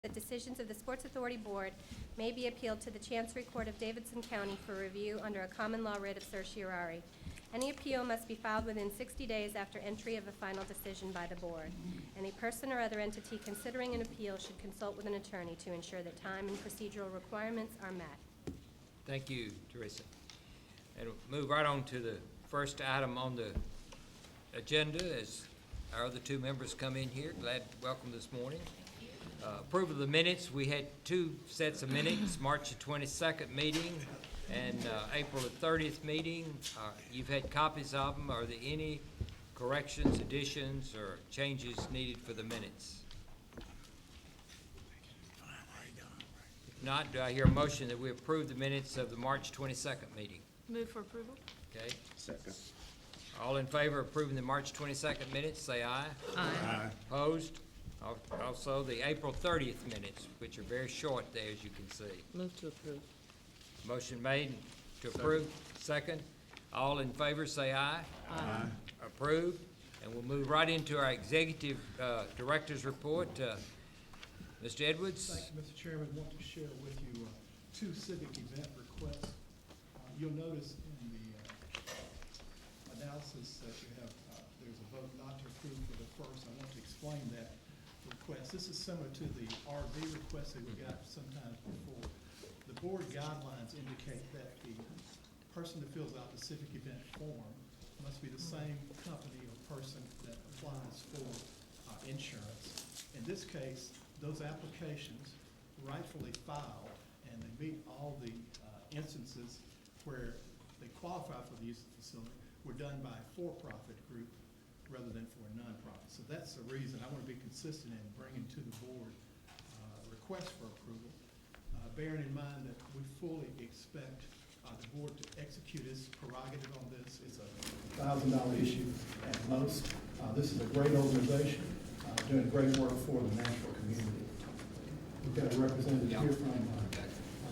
that decisions of the Sports Authority Board may be appealed to the Chancery Court of Davidson County for review under a common law writ of certiorari. Any appeal must be filed within 60 days after entry of a final decision by the board. Any person or other entity considering an appeal should consult with an attorney to ensure that time and procedural requirements are met. Thank you, Teresa. And we'll move right on to the first item on the agenda as our other two members come in here. Glad to welcome this morning. Approval of the minutes. We had two sets of minutes, March the 22nd meeting and April the 30th meeting. You've had copies of them. Are there any corrections, additions, or changes needed for the minutes? If not, do I hear a motion that we approve the minutes of the March 22nd meeting? Move for approval. Okay. Second. All in favor of approving the March 22nd minutes, say aye. Aye. Opposed? Also, the April 30th minutes, which are very short there, as you can see. Move to approve. Motion made to approve. Second. All in favor, say aye. Aye. Approved. And we'll move right into our executive director's report. Mr. Edwards? Thank you, Mr. Chairman. I want to share with you two civic event requests. You'll notice in the analysis that you have, there's a vote not to approve for the first. I want to explain that request. This is similar to the RV request that we got sometimes before. The board guidelines indicate that the person that fills out the civic event form must be the same company or person that applies for insurance. In this case, those applications rightfully filed, and they meet all the instances where they qualify for the use of the facility, were done by a for-profit group rather than for a nonprofit. So that's the reason I want to be consistent in bringing to the board requests for approval, bearing in mind that we fully expect the board to execute its prerogative on this. It's a $1,000 issue at most. This is a great organization doing great work for the Nashville community. We've got a representative here from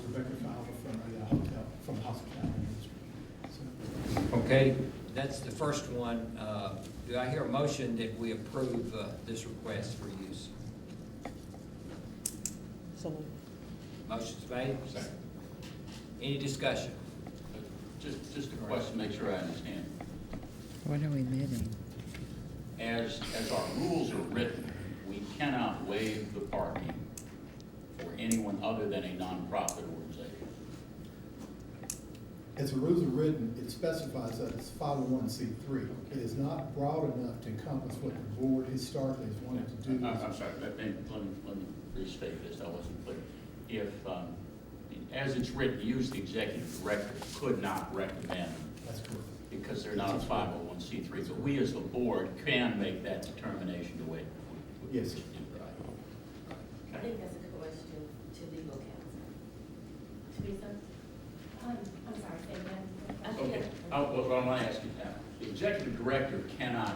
Rebecca Fowler from the hospitality industry. So, Okay, that's the first one. Do I hear a motion that we approve this request for use? So moved. Motion's made. Any discussion? Just a question, make sure I understand. What are we bidding? As our rules are written, we cannot waive the parking for anyone other than a nonprofit organization. as the rules are written, it specifies that it's 501c3. It is not broad enough to encompass what the board historically has wanted to do. I'm sorry, let me restate this, I wasn't clear. If, as it's written, use the executive director could not recommend That's correct. because they're not a 501c3, but we as the board can make that determination to waive. Yes, sir. I think that's a good question to legal counsel. Teresa? I'm sorry, say that. Okay, well, I want to ask you now, the executive director cannot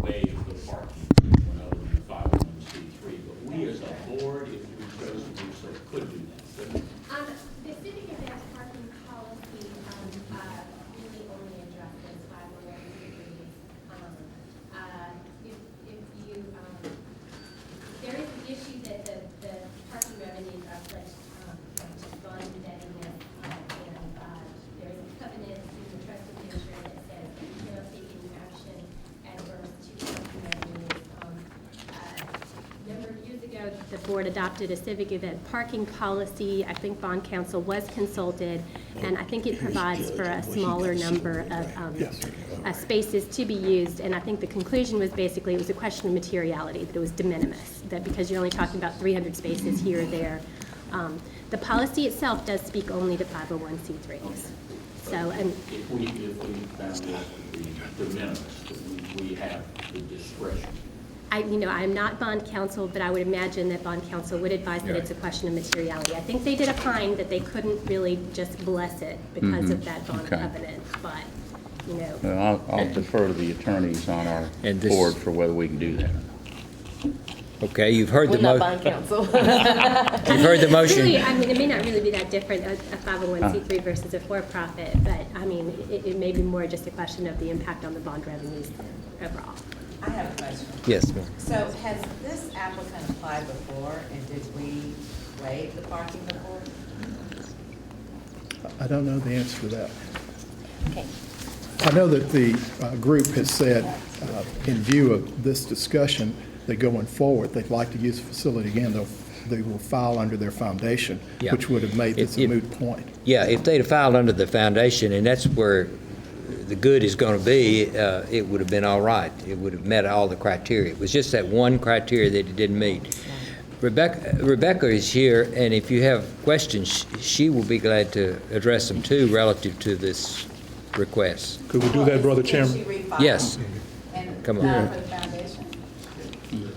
waive the parking when other than 501c3, but we as a board, if we chose to do so, could do that, couldn't we? The civic event parking policy really only addresses 501c3s. If you, there is the issue that the parking revenues are pledged to fund indebtedness, and there is a covenant in the trust of insurance that says that you cannot take any action adverse to parking revenues. A number of years ago, the board adopted a civic event parking policy. I think bond counsel was consulted, and I think it provides for a smaller number of spaces to be used. And I think the conclusion was basically it was a question of materiality, that it was de minimis, that because you're only talking about 300 spaces here or there. The policy itself does speak only to 501c3s. So, and If we found this to be de minimis, we have the discretion. I'm not bond counsel, but I would imagine that bond counsel would advise that it's a question of materiality. I think they did opine that they couldn't really just bless it because of that bond Okay. covenant, but, Well, I'll defer to the attorneys on our And this- board for whether we can do that. Okay, you've heard the We're not motion. bond counsel. You've heard the motion. Really, it may not really be that different, a 501c3 versus a for-profit, but, it may be more just a question of the impact on the bond revenues overall. I have a question. Yes, ma'am. So has this applicant applied before, and did we waive the parking before? I don't know the answer to that. Okay. I know that the group has said, in view of this discussion, that going forward, they'd like to use the facility again. They will file under their foundation, Yeah. which would have made this a moot point. Yeah, if they'd have filed under the foundation, and that's where the good is going to be, it would have been all right. It would have met all the criteria. It was just that one criteria that it didn't meet. Rebecca is here, and if you have questions, she will be glad to address them too relative to this request. Could we do that, Brother Chairman? Can she refile? Yes. And Come on. file for the foundation? Can you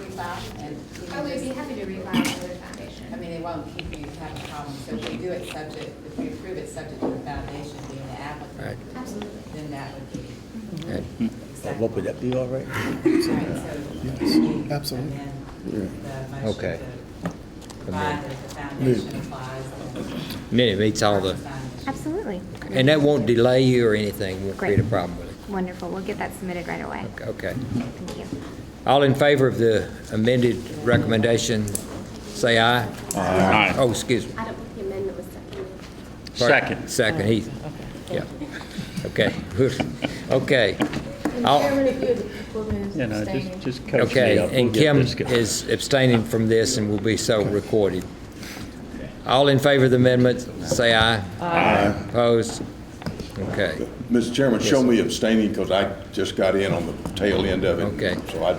refile? And can Oh, you we'd be just- happy to refile for the foundation. I mean, it won't keep you having problems, so if we do it subject, if we approve it subject to the foundation being the applicant, Right. Absolutely. then that would be Right. acceptable. Would that be all right? Right, so we absolutely. amend the motion Okay. to provide that the foundation applies. And then it meets all the, Absolutely. and that won't delay you or anything, won't Great. create a problem with it. Wonderful. We'll get that submitted right away. Okay. Thank you. All in favor of the amended recommendation, say aye. Aye. Oh, excuse me. I don't think the amendment was seconded. Second. Second, he, yeah. Okay, okay. All- You know, just coach me Okay, up. We'll and get Kim this going. is abstaining from this and will be so recorded. All in favor of the amendment, say aye. Aye. Opposed? Okay, Mr. Chairman, show me abstaining because I just got in on the tail end of it. Okay. So I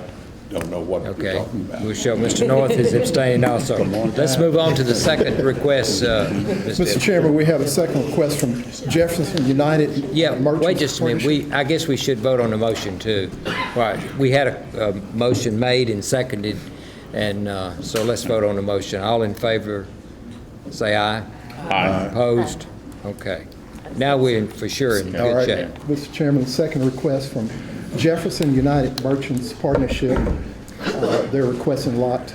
don't know what we're okay. talking about. We'll show Mr. North is abstaining also. Let's move on to the second request, Mr. Chairman, we have a second request from Jefferson United Yeah, Merchants wait just a minute. Partnership. I guess we should vote on the motion too. Right, we had a motion made and seconded, and so let's vote on the motion. All in favor, say aye. Aye. Opposed? Okay. Now we're for sure in All good right, shape. Mr. Chairman, the second request from Jefferson United Merchants Partnership. They're requesting Lot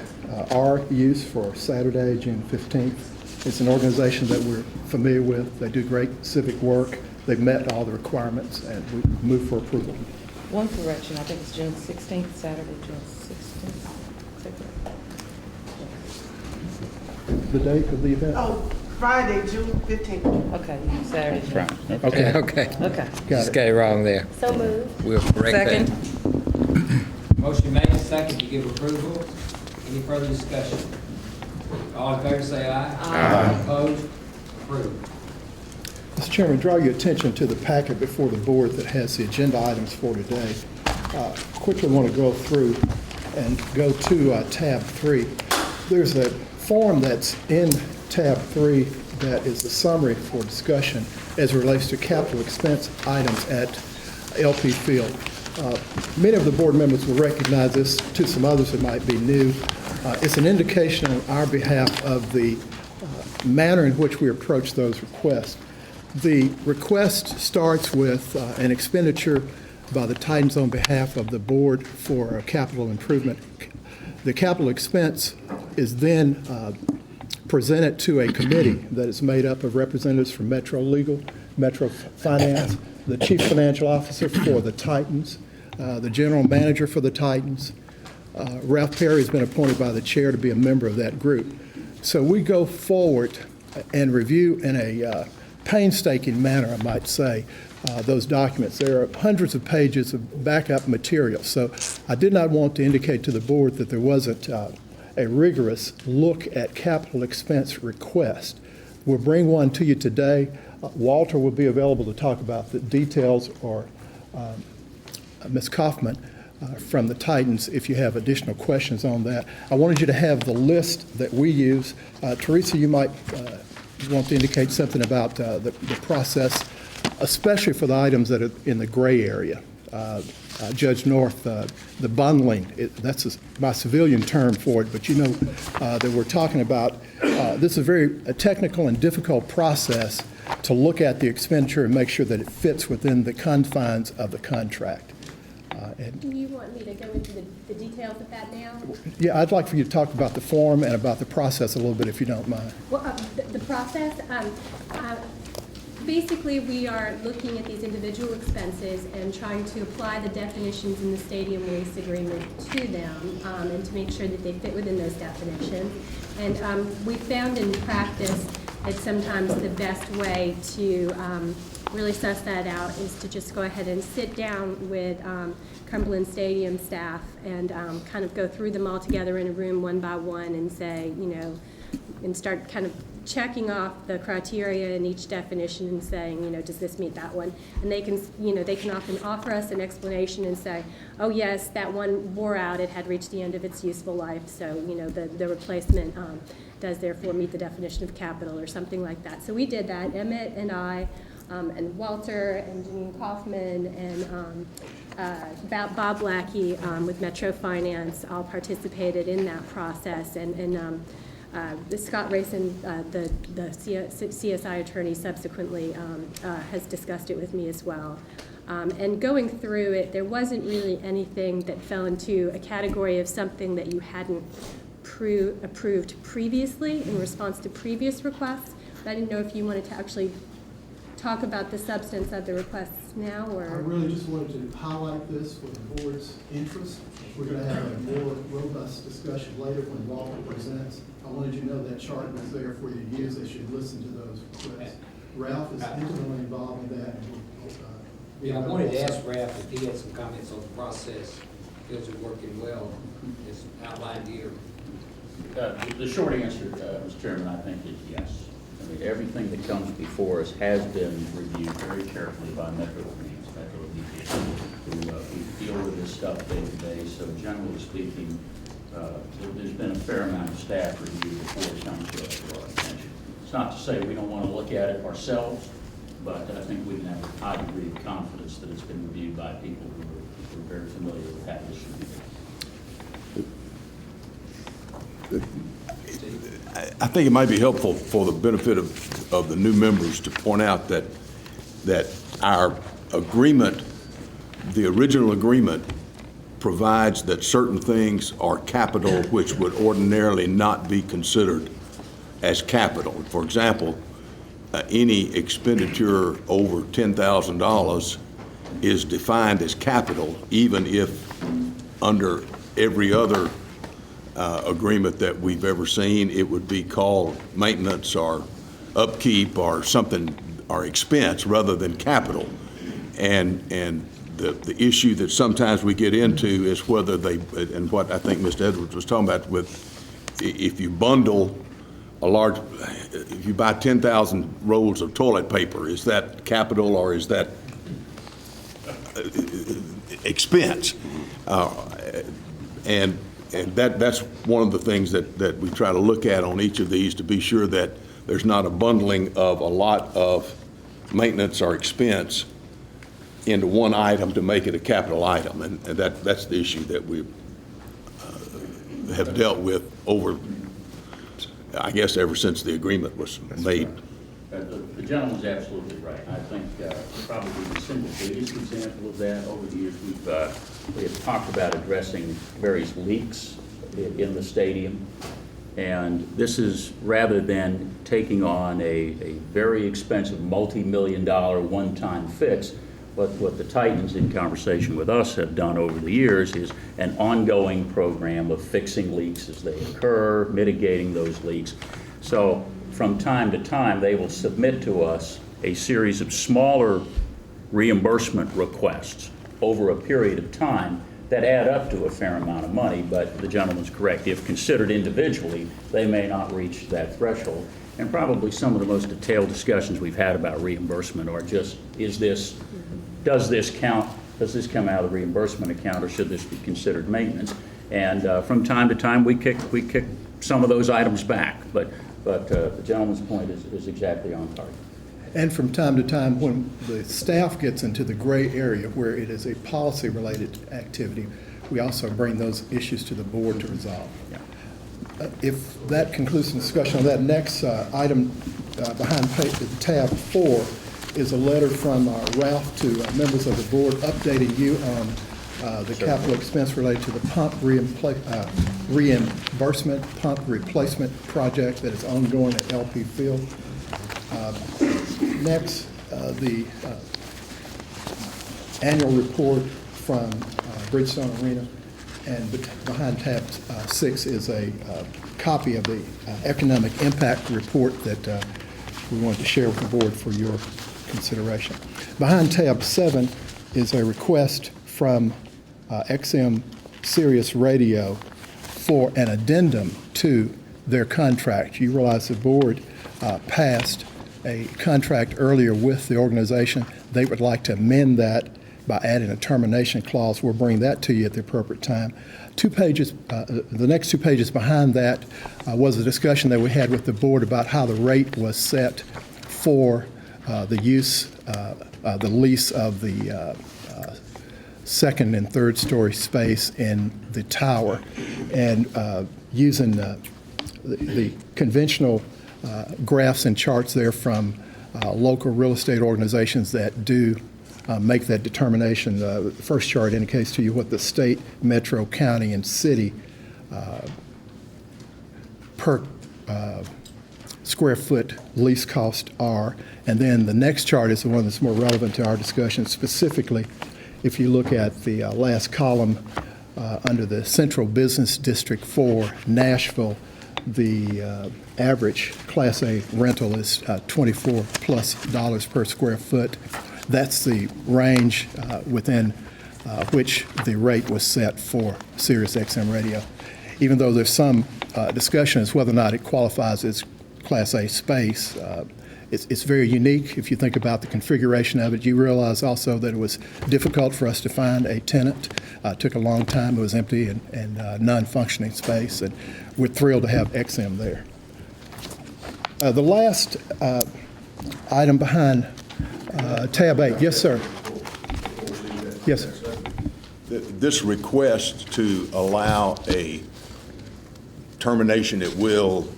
R use for Saturday, June 15th. It's an organization that we're familiar with. They do great civic work. They've met all the requirements, and we move for approval. One correction, I think it's June 16th, Saturday, June 16th. The date of the event? Oh, Friday, June 15th. Okay, Saturday. Right, okay. Okay, okay. Okay. Got Just it. got it wrong there. So moved. We'll correct that. Second. Motion made, second to give approval. Any further discussion? All in favor, say aye. Aye. Opposed? Approved. Mr. Chairman, draw your attention to the packet before the board that has the agenda items for today. Quickly want to go through and go to tab 3. There's a form that's in tab 3 that is a summary for discussion as it relates to capital expense items at LP Field. Many of the board members will recognize this. To some others, it might be new. It's an indication on our behalf of the manner in which we approach those requests. The request starts with an expenditure by the Titans on behalf of the board for a capital improvement. The capital expense is then presented to a committee that is made up of representatives from Metro Legal, Metro Finance, the Chief Financial Officer for the Titans, the General Manager for the Titans. Ralph Perry has been appointed by the chair to be a member of that group. So we go forward and review in a painstaking manner, I might say, those documents. There are hundreds of pages of backup material. So I did not want to indicate to the board that there wasn't a rigorous look at capital expense request. We'll bring one to you today. Walter will be available to talk about the details, or Ms. Kaufman from the Titans if you have additional questions on that. I wanted you to have the list that we use. Teresa, you might want to indicate something about the process, especially for the items that are in the gray area. Judge North, the bundling, that's my civilian term for it, but you know that we're talking about, this is a very technical and difficult process to look at the expenditure and make sure that it fits within the confines of the contract. Do you want me to go into the details of that now? Yeah, I'd like for you to talk about the form and about the process a little bit, if you don't mind. Well, the process, Basically, we are looking at these individual expenses and trying to apply the definitions in the stadium lease agreement to them, and to make sure that they fit within those definitions. And we found in practice that sometimes the best way to really suss that out is to just go ahead and sit down with Cumberland Stadium staff and kind of go through them all together in a room one by one and say, you know, and start kind of checking off the criteria in each definition and saying, you know, does this meet that one? And they can, you know, they can often offer us an explanation and say, oh yes, that one wore out, it had reached the end of its useful life, so, you know, the replacement does therefore meet the definition of capital or something like that. So we did that, Emmett and I, and Walter and Janine Kaufman and Bob Lackey with Metro Finance all participated in that process, and Scott Rayson, the CSI attorney, subsequently has discussed it with me as well. And going through it, there wasn't really anything that fell into a category of something that you hadn't approved previously in response to previous requests. But I didn't know if you wanted to actually talk about the substance of the requests now, or? I really just wanted to highlight this for the board's interest. We're going to have a more robust discussion later when Walter presents. I wanted you to know that chart was there for you to use. They should listen to those requests. Ralph is intimately involved in that. Yeah, I wanted to ask Ralph if he had some comments on the process. Feels it working well, as outlined here. The short answer, Mr. Chairman, I think is yes. I mean, everything that comes before us has been reviewed very carefully by Metro DPS, who deal with this stuff day to day. So generally speaking, there's been a fair amount of staff review before it comes to our attention. It's not to say we don't want to look at it ourselves, but I think we can have a high degree of confidence that it's been reviewed by people who are very familiar with how this should be done. I think it might be helpful for the benefit of the new members to point out that our agreement, the original agreement, provides that certain things are capital which would ordinarily not be considered as capital. For example, any expenditure over $10,000 is defined as capital, even if under every other agreement that we've ever seen, it would be called maintenance or upkeep or something, or expense rather than capital. And the issue that sometimes we get into is whether they, and what I think Mr. Edwards was talking about, with if you bundle a large, if you buy 10,000 rolls of toilet paper, is that capital or is that expense? And that's one of the things that we try to look at on each of these, to be sure that there's not a bundling of a lot of maintenance or expense into one item to make it a capital item. And that's the issue that we have dealt with over, I guess, ever since the agreement was made. The gentleman's absolutely right. I think probably the single biggest example of that over the years, we have talked about addressing various leaks in the stadium. And this is, rather than taking on a very expensive multi-million-dollar one-time fix, what the Titans, in conversation with us, have done over the years is an ongoing program of fixing leaks as they occur, mitigating those leaks. So from time to time, they will submit to us a series of smaller reimbursement requests over a period of time that add up to a fair amount of money, but the gentleman's correct. If considered individually, they may not reach that threshold. And probably some of the most detailed discussions we've had about reimbursement are just, does this count, does this come out of the reimbursement account, or should this be considered maintenance? And from time to time, we kick some of those items back, but the gentleman's point is exactly on target. And from time to time, when the staff gets into the gray area where it is a policy-related activity, we also bring those issues to the board to resolve. Yeah. If that concludes the discussion on that, next item behind tab 4 is a letter from Ralph to members of the board updating you on the capital expense related to the pump reimbursement, pump replacement project that is ongoing at LP Field. Next, the annual report from Bridgestone Arena, and behind tab 6 is a copy of the economic impact report that we wanted to share with the board for your consideration. Behind tab 7 is a request from XM Sirius Radio for an addendum to their contract. You realize the board passed a contract earlier with the organization. They would like to amend that by adding a termination clause. We'll bring that to you at the appropriate time. 2 pages, the next 2 pages behind that was a discussion that we had with the board about how the rate was set for the use, the lease of the second and third story space in the tower, and using the conventional graphs and charts there from local real estate organizations that do make that determination. The first chart indicates to you what the state, metro, county, and city per square foot lease costs are. And then the next chart is the one that's more relevant to our discussion. Specifically, if you look at the last column under the Central Business District for Nashville, the average Class A rental is $24+ per square foot. That's the range within which the rate was set for Sirius XM Radio. Even though there's some discussion as whether or not it qualifies as Class A space, it's very unique. If you think about the configuration of it, you realize also that it was difficult for us to find a tenant. It took a long time. It was empty and non-functioning space, and we're thrilled to have XM there. The last item behind tab 8. Yes, sir. Yes, sir. This request to allow a termination at will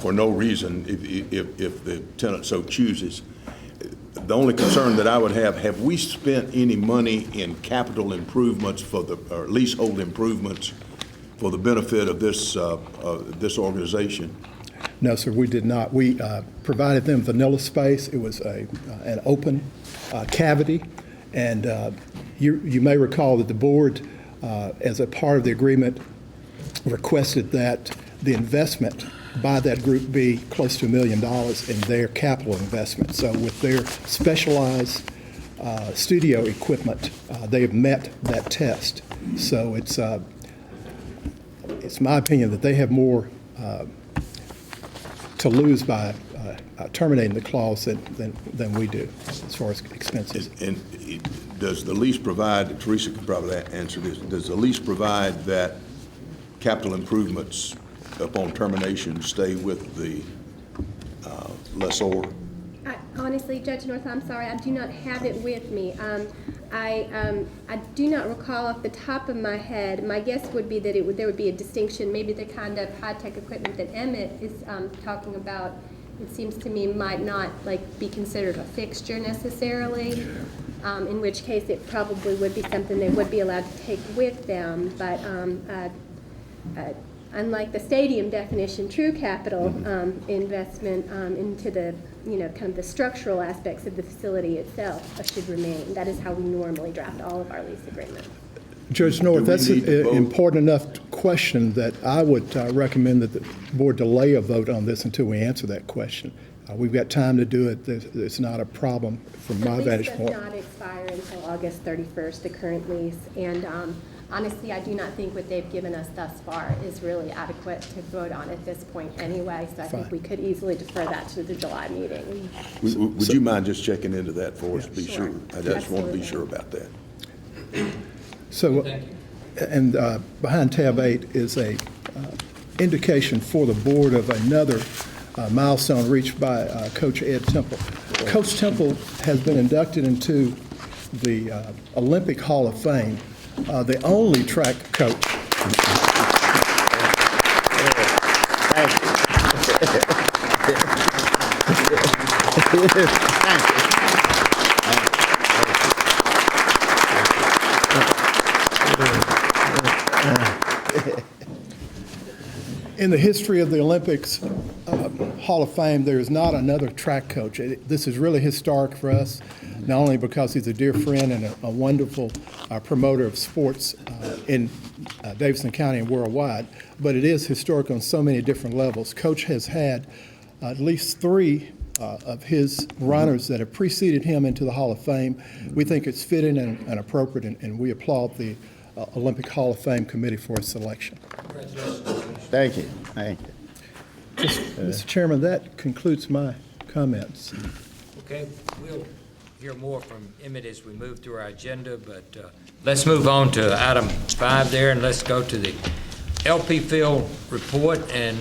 for no reason, if the tenant so chooses. The only concern that I would have we spent any money in capital improvements or leasehold improvements for the benefit of this organization? No, sir, we did not. We provided them vanilla space. It was an open cavity, and you may recall that the board, as a part of the agreement, requested that the investment by that group be close to $1 million in their capital investment. So with their specialized studio equipment, they have met that test. So it's my opinion that they have more to lose by terminating the clause than we do as far as expenses. And does the lease provide, Teresa could probably answer this, does the lease provide that capital improvements upon termination stay with the lessor? Honestly, Judge North, I'm sorry, I do not have it with me. I do not recall off the top of my head. My guess would be that there would be a distinction. Maybe the kind of high-tech equipment that Emmett is talking about, it seems to me, might not be considered a fixture necessarily. In which case, it probably would be something they would be allowed to take with them. But unlike the stadium definition, true capital investment into the kind of the structural aspects of the facility itself should remain. That is how we normally draft all of our lease agreements. Judge North, that's an important enough question that I would recommend that the board delay a vote on this until we answer that question. We've got time to do it. It's not a problem from my vantage point. The lease does not expire until August 31st, the current lease, and honestly, I do not think what they've given us thus far is really adequate to vote on at this point anyway, so I think we could easily defer that to the July meeting. Would you mind just checking into that for us, be Sure. sure? I just want to be Absolutely. sure about that. So, Thank you. and behind tab 8 is a indication for the board of another milestone reached by Coach Ed Temple. Coach Temple has been inducted into the Olympic Hall of Fame, the only track coach. In the history of the Olympics, Hall of Fame, there is not another track coach. This is really historic for us, not only because he's a dear friend and a wonderful promoter of sports in Davidson County and worldwide, but it is historic on so many different levels. Coach has had at least 3 of his runners that have preceded him into the Hall of Fame. We think it's fitting and appropriate, and we applaud the Olympic Hall of Fame Committee for its selection. Thank you, thank you. Mr. Chairman, that concludes my comments. Okay, we'll hear more from Emmett as we move through our agenda, but let's move on to item 5 there, and let's go to the LP Field report. And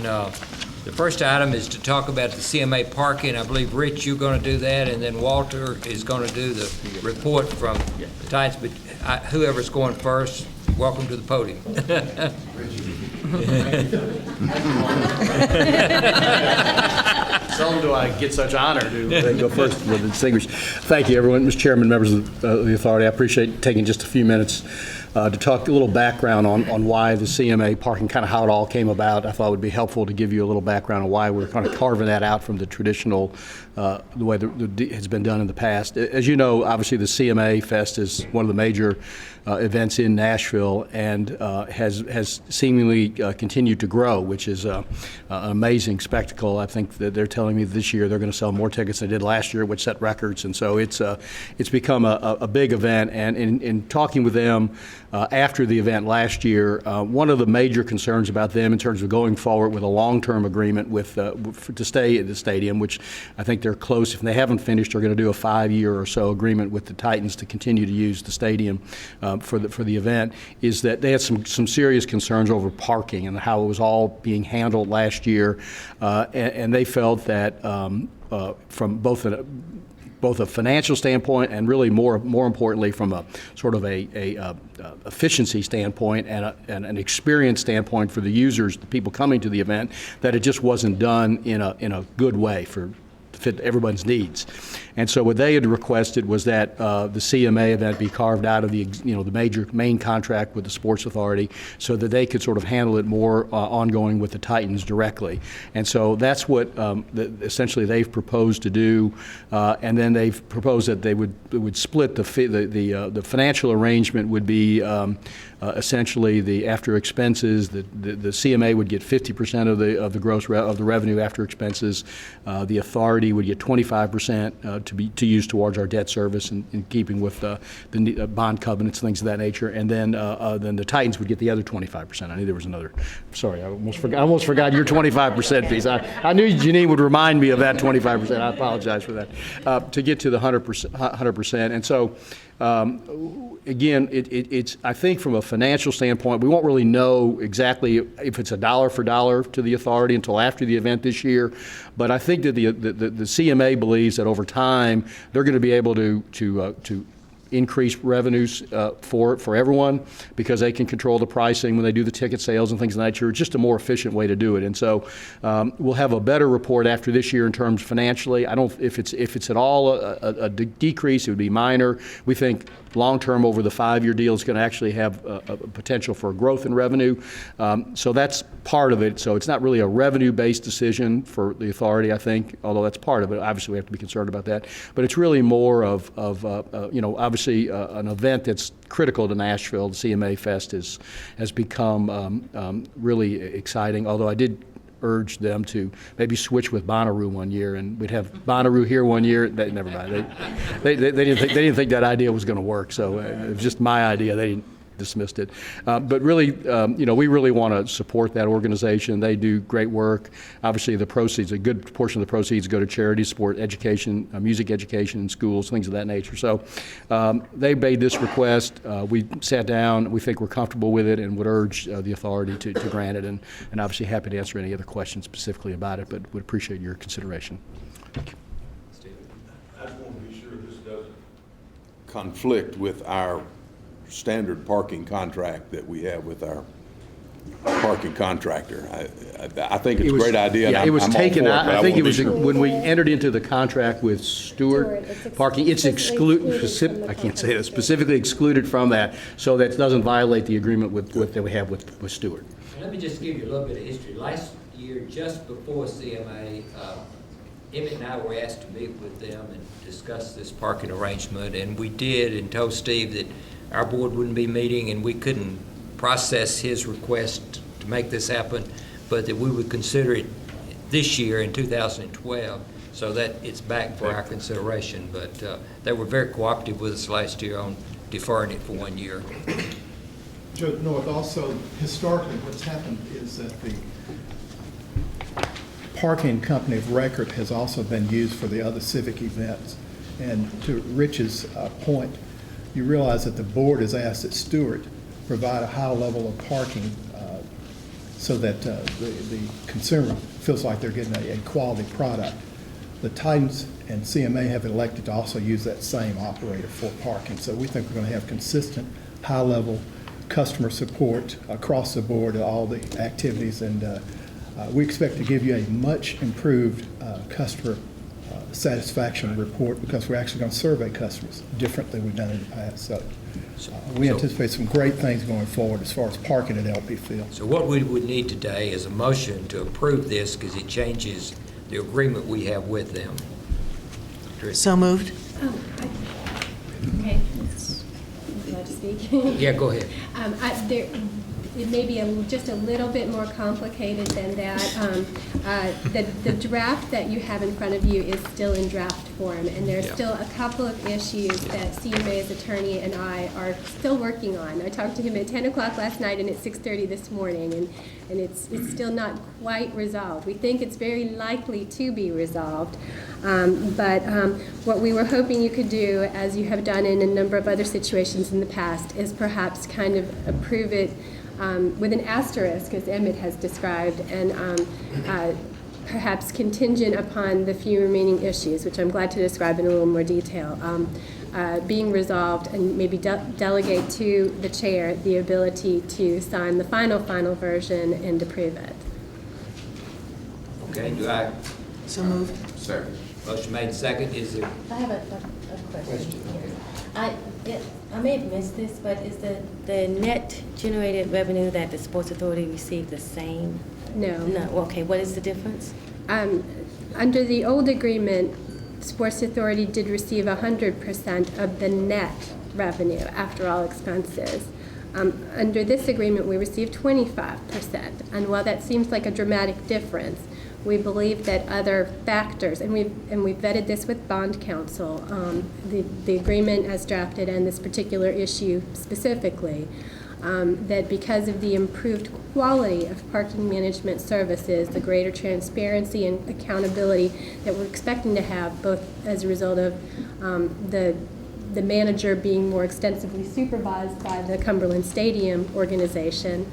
the first item is to talk about the CMA parking. I believe, Rich, you're going to do that, and then Walter is going to do the report from the Titans. But whoever's going first, welcome to the podium. Seldom do I get such honor to go first with the distinguished. Thank you, everyone. Mr. Chairman, members of the authority, I appreciate taking just a few minutes to talk a little background on why the CMA parking, kind of how it all came about. I thought it would be helpful to give you a little background on why we're kind of carving that out from the traditional, the way it has been done in the past. As you know, obviously the CMA Fest is one of the major events in Nashville, and has seemingly continued to grow, which is an amazing spectacle. I think that they're telling me this year they're going to sell more tickets than they did last year, which set records, and so it's become a big event. And in talking with them after the event last year, one of the major concerns about them in terms of going forward with a long-term agreement to stay at the stadium, which I think they're close. If they haven't finished, they're going to do a 5-year or so agreement with the Titans to continue to use the stadium for the event, is that they had some serious concerns over parking and how it was all being handled last year, and they felt that from both a financial standpoint and really more importantly from a sort of a efficiency standpoint and an experience standpoint for the users, the people coming to the event, that it just wasn't done in a good way to fit everyone's needs. And so what they had requested was that the CMA event be carved out of the major main contract with the Sports Authority, so that they could sort of handle it more ongoing with the Titans directly. And so that's what essentially they've proposed to do. And then they've proposed that they would split the financial arrangement would be essentially the after expenses. The CMA would get 50% of the gross of the revenue after expenses. The authority would get 25% to use towards our debt service in keeping with the bond covenants, things of that nature. And then the Titans would get the other 25%. I knew there was another. Sorry, I almost forgot your 25% piece. I knew Janine would remind me of that 25%. I apologize for that. To get to the 100%. And so. Again, it's I think from a financial standpoint, we won't really know exactly if it's a dollar for dollar to the authority until after the event this year. But I think that the CMA believes that over time they're going to be able to increase revenues for everyone, because they can control the pricing when they do the ticket sales and things of that nature. It's just a more efficient way to do it. And so we'll have a better report after this year in terms financially. I don't, if it's at all a decrease, it would be minor. We think long-term over the 5-year deal is going to actually have a potential for growth in revenue. So that's part of it. So it's not really a revenue-based decision for the authority, I think, although that's part of it. Obviously, we have to be concerned about that. But it's really more of obviously an event that's critical to Nashville. The CMA Fest has become really exciting, although I did urge them to maybe switch with Bonnaroo one year, and we'd have Bonnaroo here one year. Never mind. They didn't think that idea was going to work, so it was just my idea. They dismissed it. But really, we really want to support that organization. They do great work. Obviously, the proceeds, a good portion of the proceeds go to charities, sport education, music education in schools, things of that nature. So they made this request. We sat down. We think we're comfortable with it and would urge the authority to grant it, and obviously happy to answer any other questions specifically about it, but would appreciate your consideration. Thank you. I just want to be sure this doesn't conflict with our standard parking contract that we have with our parking contractor. I think it's a great idea. Yeah, it was taken out. I think it was when we entered into the contract with Stewart Parking. It's excluded. I can't say that, specifically excluded from that, so that doesn't violate the agreement that we have with Stewart. Let me just give you a little bit of history. Last year, just before CMA, Emmett and I were asked to meet with them and discuss this parking arrangement, and we did, and told Steve that our board wouldn't be meeting and we couldn't process his request to make this happen, but that we would consider it this year in 2012, so that it's back for our consideration. But they were very cooperative with us last year on deferring it for 1 year. Joe North, also historically what's happened is that the parking company of record has also been used for the other civic events. And to Rich's point, you realize that the board has asked that Stewart provide a high level of parking so that the consumer feels like they're getting a quality product. The Titans and CMA have elected to also use that same operator for parking. So we think we're going to have consistent, high-level customer support across the board of all the activities, and we expect to give you a much improved customer satisfaction report, because we're actually going to survey customers different than we've done in the past. So we anticipate some great things going forward as far as parking at LP Field. So what we would need today is a motion to approve this, because it changes the agreement we have with them. So moved. Okay. Would you like to speak? Yeah, go ahead. It may be just a little bit more complicated than that. The draft that you have in front of you is still in draft form, and there's still a couple of issues that CMA's attorney and I are still working on. I talked to him at 10 o'clock last night and at 6:30 this morning, and it's still not quite resolved. We think it's very likely to be resolved, but what we were hoping you could do, as you have done in a number of other situations in the past, is perhaps kind of approve it with an asterisk, as Emmett has described, and perhaps contingent upon the few remaining issues, which I'm glad to describe in a little more detail, being resolved, and maybe delegate to the chair the ability to sign the final version and approve it. Okay, do I? So moved. Second. Motion made second. Is there? I have a question here. I may have missed this, but is the net generated revenue that the Sports Authority received the same? No. No, okay, what is the difference? Under the old agreement, Sports Authority did receive 100% of the net revenue after all expenses. Under this agreement, we received 25%. And while that seems like a dramatic difference, we believe that other factors, and we've vetted this with bond counsel, the agreement as drafted and this particular issue specifically, that because of the improved quality of parking management services, the greater transparency and accountability that we're expecting to have, both as a result of the manager being more extensively supervised by the Cumberland Stadium organization.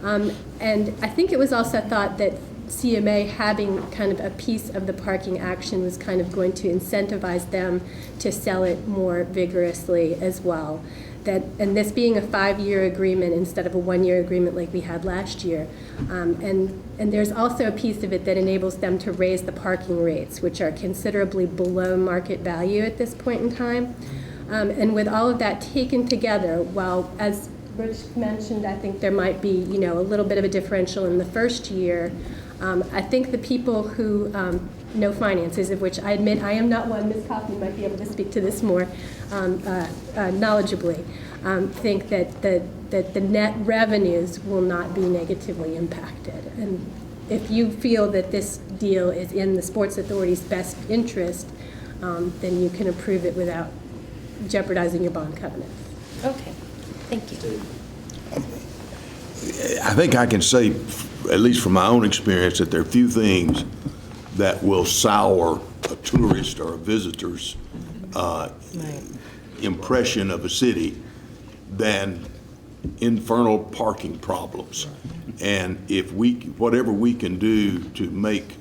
And I think it was also thought that CMA having kind of a piece of the parking action was kind of going to incentivize them to sell it more vigorously as well. And this being a 5-year agreement instead of a 1-year agreement like we had last year. And there's also a piece of it that enables them to raise the parking rates, which are considerably below market value at this point in time. And with all of that taken together, while, as Rich mentioned, I think there might be, a little bit of a differential in the first year, I think the people who know finances, of which I admit I am not one, Ms. Kaufman might be able to speak to this more knowledgeably, think that the net revenues will not be negatively impacted. And if you feel that this deal is in the Sports Authority's best interest, then you can approve it without jeopardizing your bond covenants. Okay, thank you. I think I can say, at least from my own experience, that there are few things that will sour a tourist or a visitor's impression of a city than infernal parking problems. And if whatever we can do to make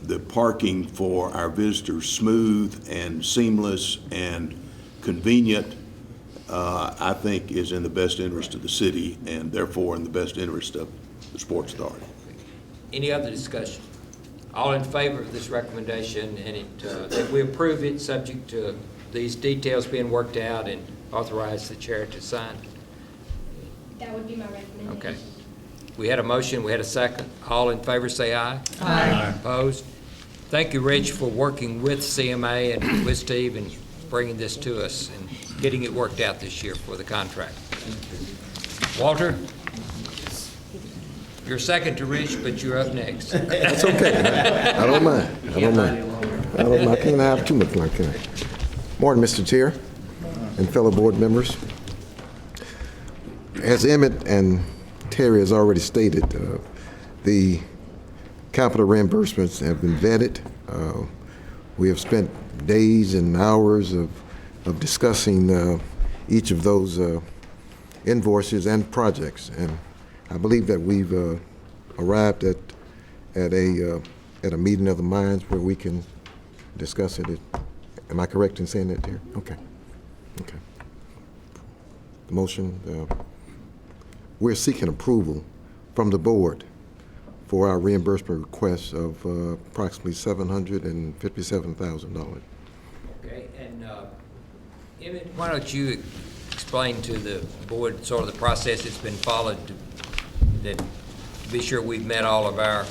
the parking for our visitors smooth and seamless and convenient, I think is in the best interest of the city, and therefore in the best interest of the Sports Authority. Any other discussion? All in favor of this recommendation, and that we approve it subject to these details being worked out and authorize the chair to sign? That would be my recommendation. Okay. We had a motion, we had a second. All in favor, say aye. Aye. Opposed? Thank you, Rich, for working with CMA and with Steve and bringing this to us and getting it worked out this year for the contract. Walter? You're second to Rich, but you're up next. That's okay. I don't mind. I don't mind. I don't mind. I can't have too much like that. Morning, Mr. Chair and fellow board members. As Emmett and Terry has already stated, the capital reimbursements have been vetted. We have spent days and hours of discussing each of those invoices and projects, and I believe that we've arrived at a meeting of the minds where we can discuss it. Am I correct in saying that, dear? Okay. Okay. The motion, we're seeking approval from the board for our reimbursement request of approximately $757,000. Okay, and Emmett, why don't you explain to the board sort of the process that's been followed to be sure we've met all of our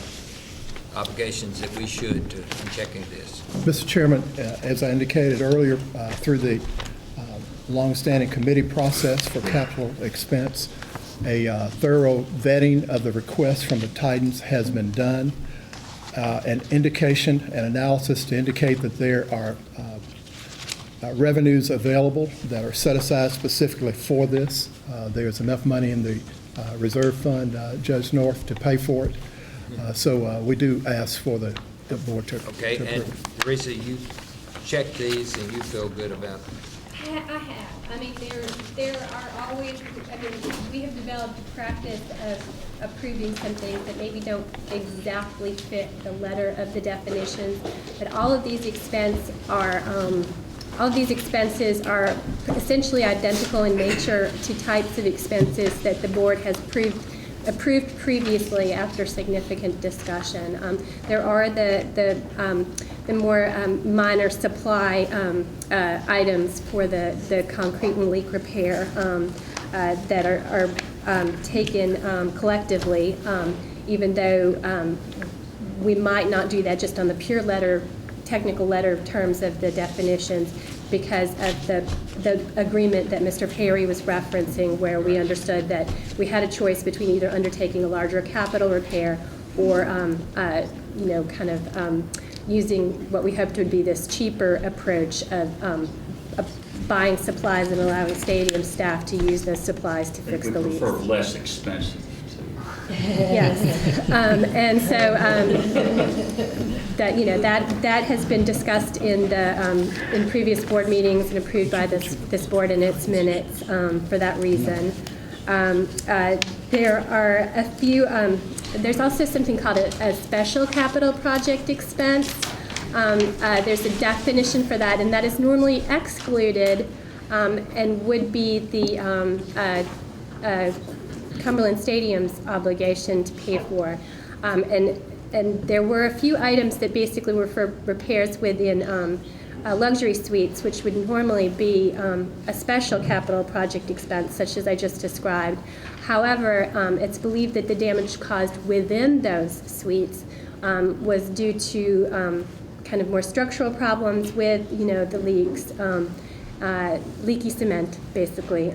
obligations that we should in checking this. Mr. Chairman, as I indicated earlier, through the longstanding committee process for capital expense, a thorough vetting of the requests from the Titans has been done. An indication, an analysis to indicate that there are revenues available that are set aside specifically for this. There's enough money in the reserve fund, Judge North, to pay for it. So we do ask for the board to Okay, to and approve. Teresa, you checked these and you feel good about them? I have. I mean, there are always, I mean, we have developed a practice of approving some things that maybe don't exactly fit the letter of the definitions, but all of these expenses are essentially identical in nature to types of expenses that the board has approved previously after significant discussion. There are the more minor supply items for the concrete and leak repair that are taken collectively, even though we might not do that just on the pure technical letter terms of the definitions, because of the agreement that Mr. Perry was referencing, where we understood that we had a choice between either undertaking a larger capital repair or using what we hoped would be this cheaper approach of buying supplies and allowing stadium staff to use those supplies to fix the leaks. We prefer less expensive. Yes, and so that has been discussed in previous board meetings and approved by this board in its minutes for that reason. There are a few. There's also something called a special capital project expense. There's a definition for that, and that is normally excluded and would be the Cumberland Stadium's obligation to pay for. And there were a few items that basically were for repairs within luxury suites, which would normally be a special capital project expense, such as I just described. However, it's believed that the damage caused within those suites was due to kind of more structural problems with, the leaks, leaky cement, basically.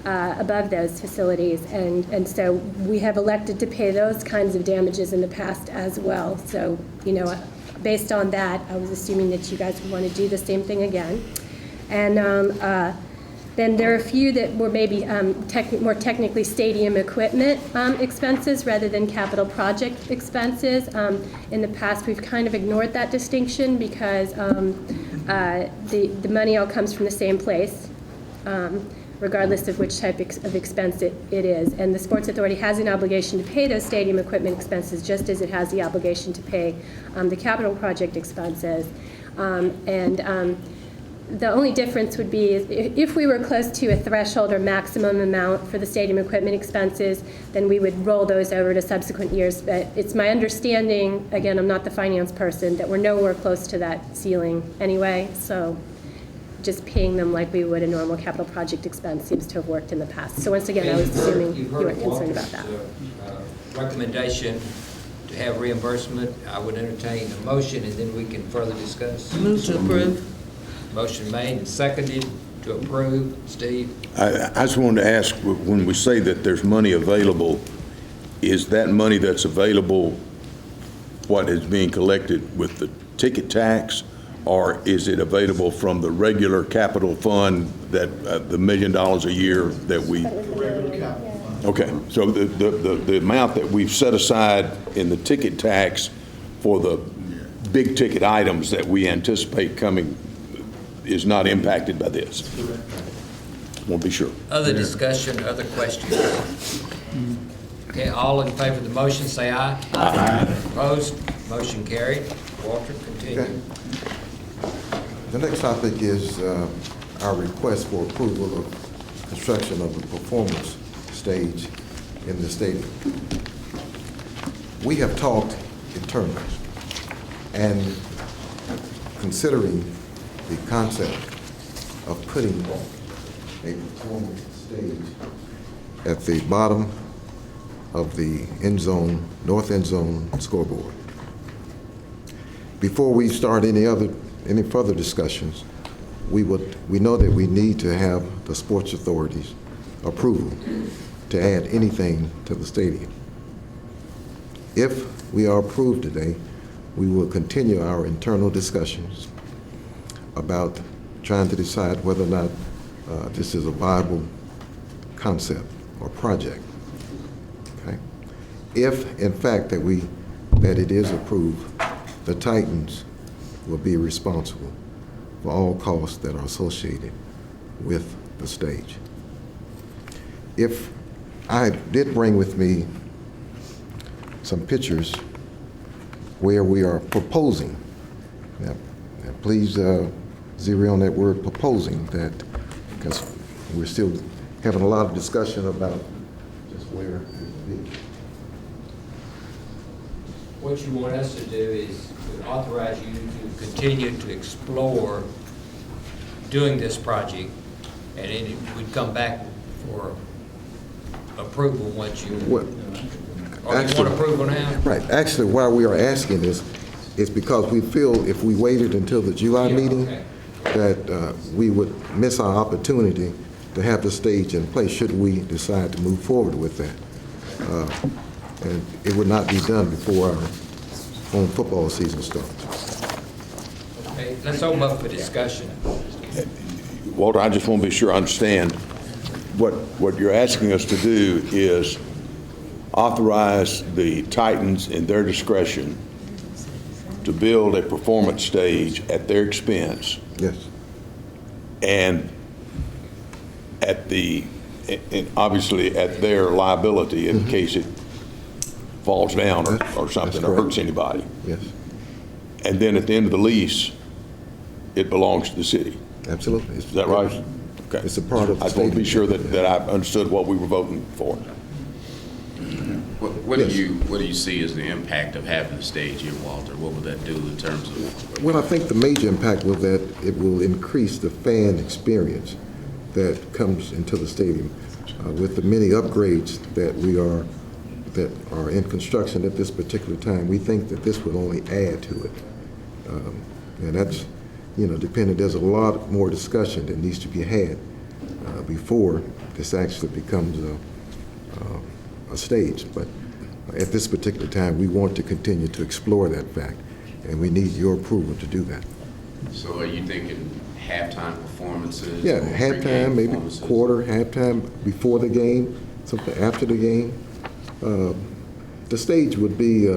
Above those facilities, and so we have elected to pay those kinds of damages in the past as well. So, based on that, I was assuming that you guys would want to do the same thing again. And then there are a few that were maybe more technically stadium equipment expenses rather than capital project expenses. In the past, we've kind of ignored that distinction because the money all comes from the same place. Regardless of which type of expense it is. And the Sports Authority has an obligation to pay those stadium equipment expenses just as it has the obligation to pay the capital project expenses. The only difference would be if we were close to a threshold or maximum amount for the stadium equipment expenses, then we would roll those over to subsequent years. But it's my understanding, again, I'm not the finance person, that we're nowhere close to that ceiling anyway. So just paying them like we would a normal capital project expense seems to have worked in the past. So once again, I was assuming you weren't concerned about that. recommendation to have reimbursement, I would entertain a motion, and then we can further discuss. Move to approve. Motion made and seconded to approve. Steve? I just wanted to ask, when we say that there's money available, is that money that's available what is being collected with the ticket tax, or is it available from the regular capital fund that, the $1 million a year that we? Regular capital fund. Okay, so the amount that we've set aside in the ticket tax for the big ticket items that we anticipate coming is not impacted by this? Want to be sure. Other discussion, other questions? Okay, all in favor of the motion, say aye. Aye. Opposed? Motion carried. Walter, continue. Okay. The next topic is our request for approval of construction of the performance stage in the stadium. We have talked internally, and considering the concept of putting a performance stage at the bottom of the end zone, north end zone scoreboard. Before we start any further discussions, we know that we need to have the Sports Authority's approval to add anything to the stadium. If we are approved today, we will continue our internal discussions about trying to decide whether or not this is a viable concept or project. Okay? If, in fact, that it is approved, the Titans will be responsible for all costs that are associated with the stage. If I did bring with me some pictures where we are proposing. Now please zero on that word proposing, that because we're still having a lot of discussion about just where it would be. What you want us to do is authorize you to continue to explore doing this project, and then we'd come back for approval once you, Well, or you want approval now? Right. Actually, why we are asking this is because we feel if we waited until the July meeting, that we would miss our opportunity to have the stage in place should we decide to move forward with that. And it would not be done before our home football season starts. Okay, let's open up for discussion. Walter, I just want to be sure I understand. What you're asking us to do is authorize the Titans in their discretion to build a performance stage at their expense. Yes. And obviously at their liability in case it falls down or something or hurts anybody. Yes. And then at the end of the lease, it belongs to the city. Absolutely. Is that right? Okay. It's a part of the I just want to be sure stadium. that I understood what we were voting for. What do you see as the impact of having the stage here, Walter? What would that do in terms of? Well, I think the major impact was that it will increase the fan experience that comes into the stadium. With the many upgrades that are in construction at this particular time, we think that this will only add to it. And that's, depending, there's a lot more discussion that needs to be had before this actually becomes a stage. But at this particular time, we want to continue to explore that fact, and we need your approval to do that. So are you thinking halftime performances? Yeah, or halftime, pregame maybe performances? quarter, halftime, before the game, something after the game. The stage would be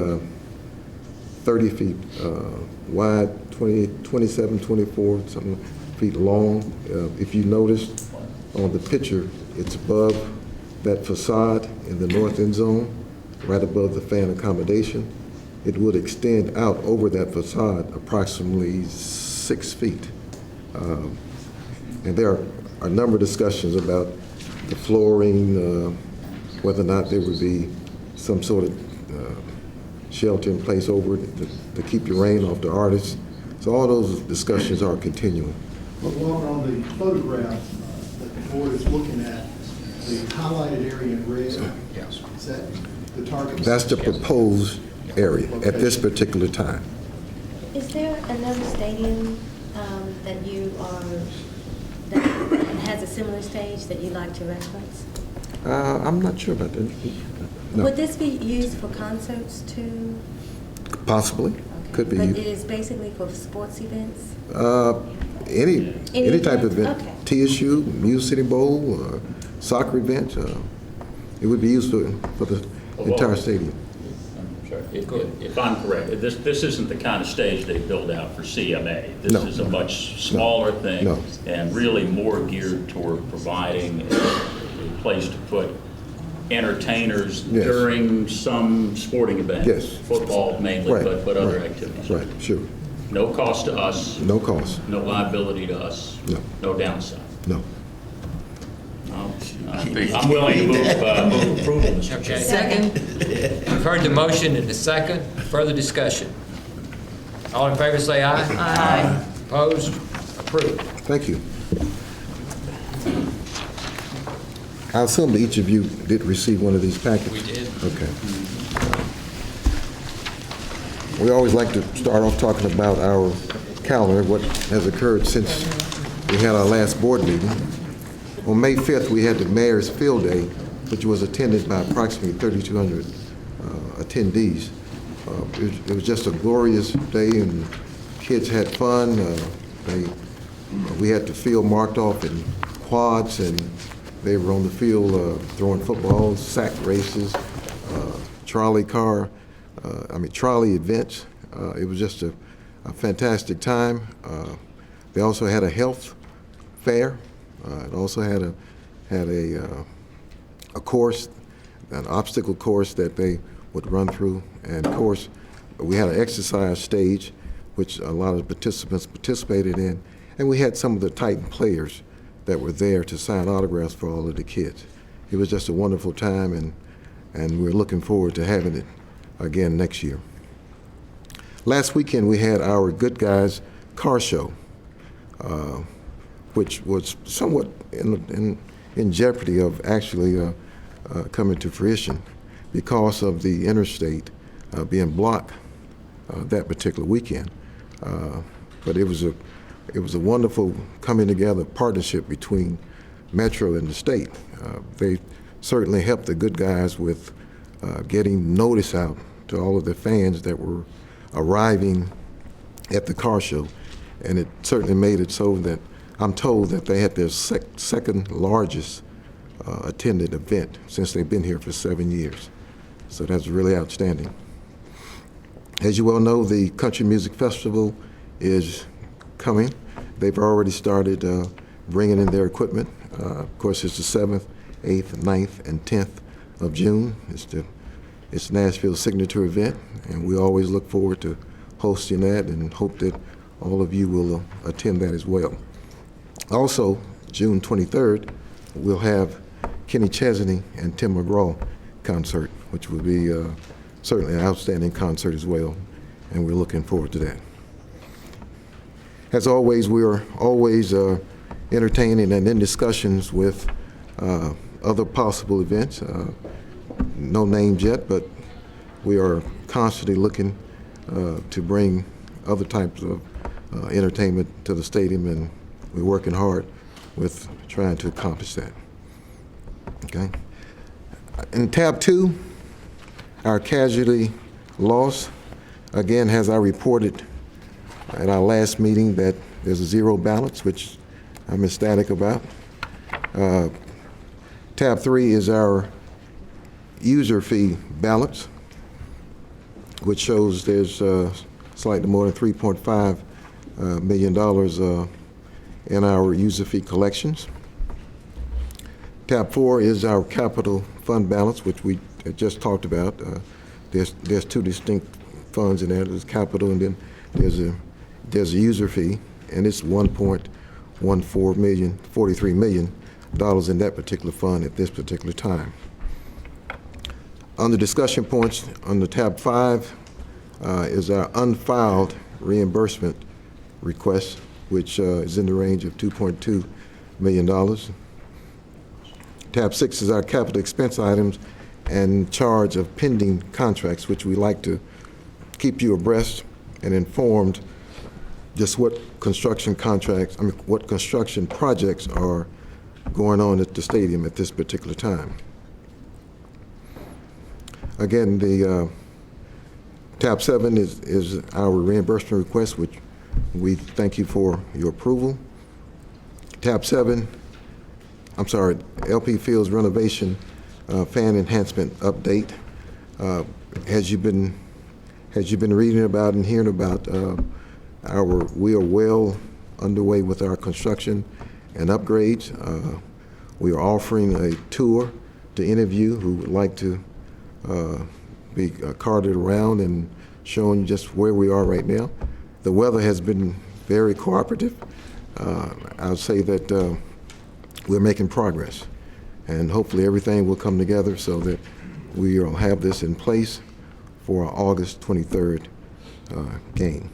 30 feet wide, 27, 24, something feet long. If you notice on the picture, it's above that facade in the north end zone, right above the fan accommodation. It would extend out over that facade approximately 6 feet. And there are a number of discussions about the flooring, whether or not there would be some sort of shelter in place over it to keep the rain off the artists. So all those discussions are continuing. But Walter, on the photograph that the board is looking at, the highlighted area in red, Yes. is that The target. That's the proposed area at this particular time. Is there another stadium that you are, that has a similar stage that you'd like to reference? I'm not sure about that. No. Would this be used for concerts too? Possibly, could be. But it is basically for sports events? Any type of event. Okay. TSU, Muse City Bowl, soccer event, it would be used for the entire stadium. I'm sorry. If I'm correct, this isn't the kind of stage they build out for CMA. This No. is a much smaller thing. No. And really more geared toward providing a place to put entertainers Yes. during some sporting event. Yes. Football mainly, Right, but other right. activities. Right, sure. No cost to us, No cost. no liability to us, No. no downside. No. I'm willing to move approval, Mr. Okay. Chairman. We've heard the motion and the second. Further discussion. All in favor say aye. Aye. Opposed? Approved. Thank you. I assume that each of you did receive one of these packets? We did. Okay. We always like to start off talking about our calendar, what has occurred since we had our last board meeting. On May 5th, we had the Mayor's Field Day, which was attended by approximately 3,200 attendees. It was just a glorious day, and kids had fun. We had the field marked off in quads, and they were on the field throwing footballs, sack races, trolley events. It was just a fantastic time. They also had a health fair. It also had a course, an obstacle course that they would run through. And of course, we had an exercise stage, which a lot of participants participated in. And we had some of the Titan players that were there to sign autographs for all of the kids. It was just a wonderful time, and we're looking forward to having it again next year. Last weekend, we had our Good Guys car show, which was somewhat in jeopardy of actually coming to fruition because of the interstate being blocked that particular weekend. But it was a wonderful coming together partnership between Metro and the state. They certainly helped the Good Guys with getting notice out to all of the fans that were arriving at the car show, and it certainly made it so that I'm told that they had their second largest attended event since they've been here for 7 years. So that's really outstanding. As you well know, the Country Music Festival is coming. They've already started bringing in their equipment. Of course, it's the 7th, 8th, 9th, and 10th of June. It's Nashville's signature event, and we always look forward to hosting that and hope that all of you will attend that as well. Also, June 23rd, we'll have Kenny Chesney and Tim McGraw concert, which will be certainly an outstanding concert as well, and we're looking forward to that. As always, we are always entertaining and in discussions with other possible events. No names yet, but we are constantly looking to bring other types of entertainment to the stadium, and we're working hard with trying to accomplish that. Okay. In tab 2, our casualty loss, again, as I reported at our last meeting, that there's a zero balance, which I'm ecstatic about. Tab 3 is our user fee balance, which shows there's slightly more than $3.5 million in our user fee collections. Tab 4 is our capital fund balance, which we just talked about. There's two distinct funds in there. There's capital, and then there's a user fee, and it's $1.43 million in that particular fund at this particular time. Under discussion points, under tab 5 is our unfiled reimbursement request, which is in the range of $2.2 million. Tab 6 is our capital expense items, and charge of pending contracts, which we like to keep you abreast and informed just what construction what construction projects are going on at the stadium at this particular time. Again, the tab 7 is our reimbursement request, which we thank you for your approval. Tab 7, LP Fields renovation fan enhancement update. As you've been reading about and hearing about, we are well underway with our construction and upgrades. We are offering a tour to any of you who would like to be carted around and showing just where we are right now. The weather has been very cooperative. I'll say that we're making progress, and hopefully everything will come together so that we will have this in place for our August 23rd game.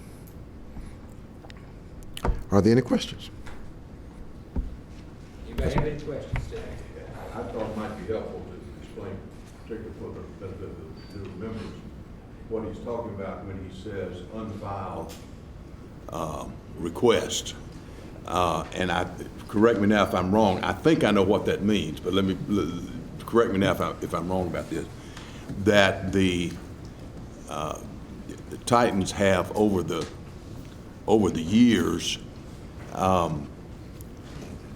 Are there any questions? Anybody have any questions today? I thought it might be helpful to explain, particularly for the benefit of the new members, what he's talking about when he says unfiled request. And correct me now if I'm wrong. I think I know what that means, but correct me now if I'm wrong about this. That the Titans have over the years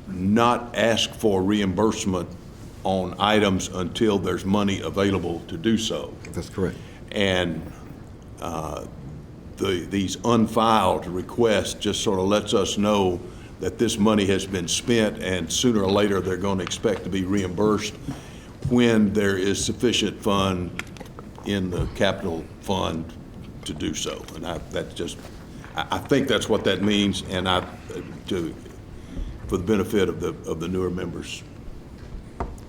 not asked for reimbursement on items until there's money available to do so. That's correct. And these unfiled requests just sort of lets us know that this money has been spent, and sooner or later they're going to expect to be reimbursed when there is sufficient fund in the capital fund to do so. And I think that's what that means, and for the benefit of the newer members.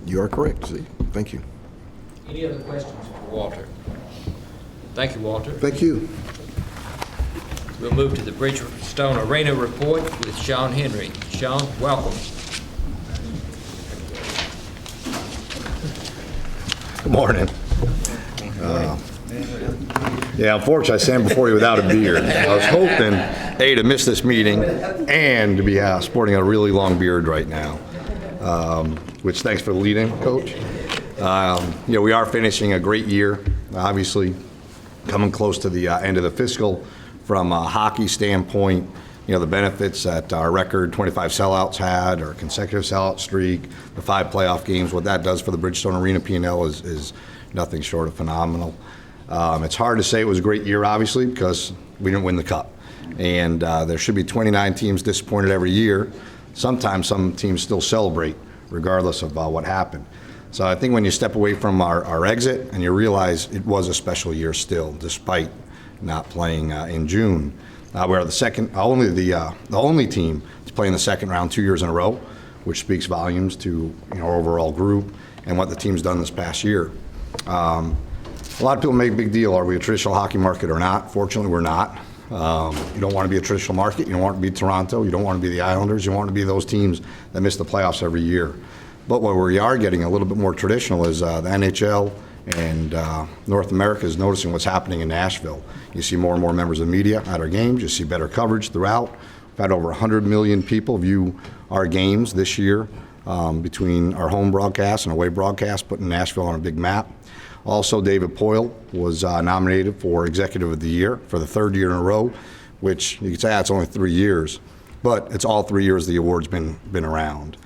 You are correct, Steve. Thank you. Any other questions for Walter? Thank you, Walter. Thank you. We'll move to the Bridgestone Arena report with Sean Henry. Sean, welcome. Good morning. Yeah, unfortunately, I stand before you without a beard. I was hoping, A, to miss this meeting and to be sporting a really long beard right now, which thanks for leading, Coach. We are finishing a great year, obviously coming close to the end of the fiscal. From a hockey standpoint, the benefits that our record 25 sellouts had, our consecutive sellout streak, the 5 playoff games, what that does for the Bridgestone Arena P&L is nothing short of phenomenal. It's hard to say it was a great year, obviously, because we didn't win the cup. And there should be 29 teams disappointed every year. Sometimes some teams still celebrate, regardless of what happened. So I think when you step away from our exit and you realize it was a special year still, despite not playing in June. We're the only team to play in the second round 2 years in a row, which speaks volumes to our overall group and what the team's done this past year. A lot of people make a big deal, are we a traditional hockey market or not? Fortunately, we're not. You don't want to be a traditional market. You don't want to be Toronto. You don't want to be the Islanders. You want to be those teams that miss the playoffs every year. But what we are getting a little bit more traditional is the NHL and North America is noticing what's happening in Nashville. You see more and more members of the media at our games. You see better coverage throughout. We've had over 100 million people view our games this year between our home broadcast and away broadcast, putting Nashville on a big map. Also, David Poile was nominated for Executive of the Year for the 3rd year in a row, which you could say it's only 3 years, but it's all 3 years the award's been around.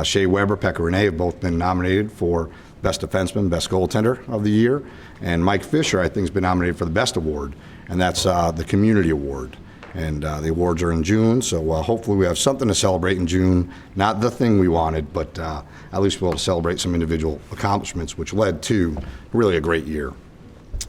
Shea Weber, Pekka Rinne have both been nominated for Best Defenseman, Best Goaltender of the Year, and Mike Fisher, I think, has been nominated for the Best Award, and that's the Community Award. And the awards are in June, so hopefully we have something to celebrate in June. Not the thing we wanted, but at least we'll be able to celebrate some individual accomplishments, which led to really a great year.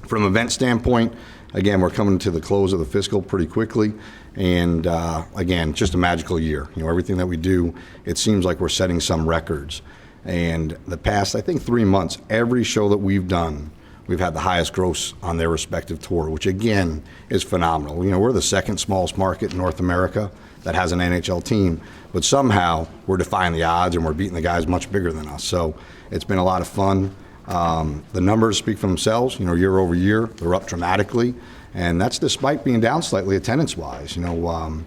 From an event standpoint, again, we're coming to the close of the fiscal pretty quickly, and again, just a magical year. Everything that we do, it seems like we're setting some records. And the past, I think, 3 months, every show that we've done, we've had the highest gross on their respective tour, which again is phenomenal. We're the second smallest market in North America that has an NHL team, but somehow we're defying the odds and we're beating the guys much bigger than us. So it's been a lot of fun. The numbers speak for themselves. Year over year, they're up dramatically, and that's despite being down slightly attendance-wise. The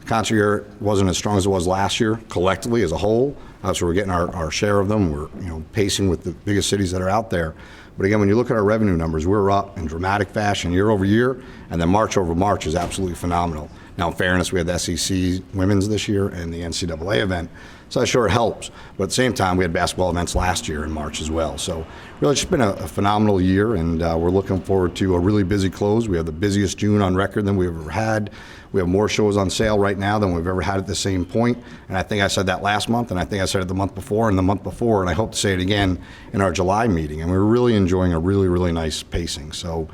concert year wasn't as strong as it was last year collectively as a whole. So we're getting our share of them. We're pacing with the biggest cities that are out there. But again, when you look at our revenue numbers, we're up in dramatic fashion year over year, and then March over March is absolutely phenomenal. Now, in fairness, we had the SEC Women's this year and the NCAA event, so that sure helps. But at the same time, we had basketball events last year in March as well. So really, it's just been a phenomenal year, and we're looking forward to a really busy close. We have the busiest June on record than we've ever had. We have more shows on sale right now than we've ever had at the same point. And I think I said that last month, and I think I said it the month before and the month before, and I hope to say it again in our July meeting. And we're really enjoying a really, really nice pacing. So